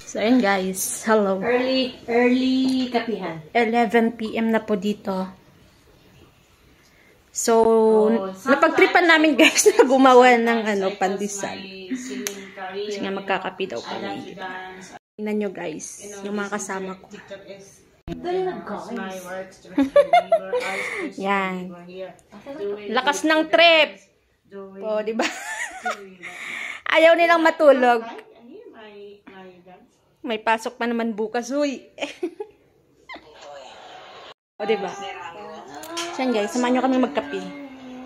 So, ayun guys. Hello. Early kapihan. 11 PM na po dito. So, napagtripan namin guys na gumawa ng pandesal. Kasi nga magkakapi daw kami. Tingnan nyo guys, yung mga kasama ko. Yan. Lakas ng trip. O, diba? Ayaw nilang matulog. May pasok pa naman bukas, huy. O, diba? Siyan guys, samahan nyo kami magkape.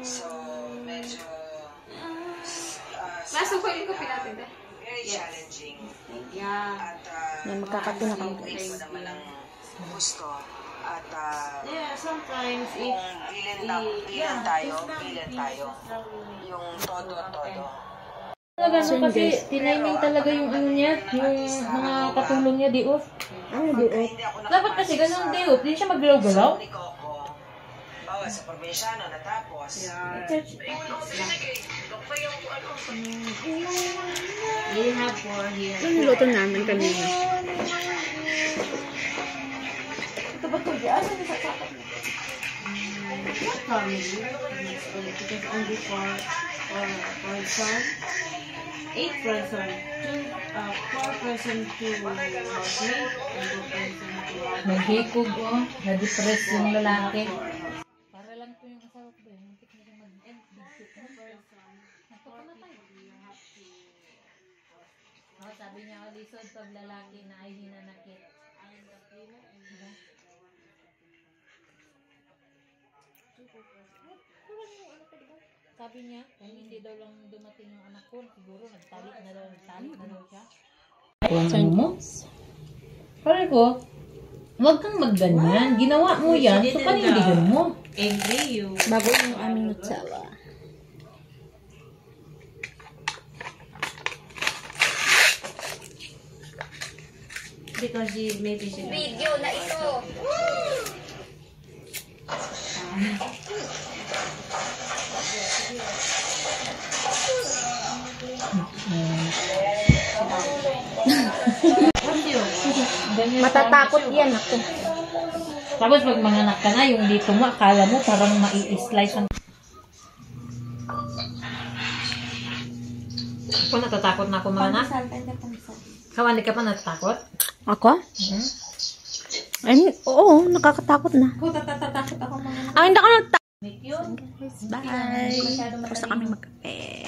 So, medyo... Masok ko yung kape natin. Very challenging. Yeah. At, Magkakape na kami guys. mo naman ang gusto. At, Yeah, sometimes if... bilan tayo. Yung todo-todo. Talaga kasi tiniming talaga yung niya, yung mga katulong niya di off. Di off. Dapat kasi ganun di off, din siya maglaw-galaw. Bawa sa probinsyano natapos. We have four here. Ano niluto namin kanina? Ito ba ito? Ano yung sasapat mo? Family. Because only for son. 8 person. 4 person to housemate. And 2 person to Naghikog na-depress yung lalaki. Para lang po yung asawa ko ba yun. Muntik na siya mag-end. Nagpakamatay. Sabi niya, lisod pag lalaki na ay hinanakit. Sabi niya, kung hindi daw lang dumating yung anak ko, siguro nagtalik na daw siya. Ano mo? Pare ko, huwag kang magganyan. Ginawa mo yan, so panindigan mo. angry you. Bago yung aming Nutella. Because maybe she Video na ito. Matatakot yan ako. Tapos pag manganak ka na, yung dito mo, akala mo parang mai-slice ang... Ako natatakot na ako manganak. Kawali ka pa natatakot? Ako? Ay, oo, nakakatakot na. Ako natatakot ako manganak. Ang hindi ako natatakot. Thank you. Bye. Tapos na kami magkape.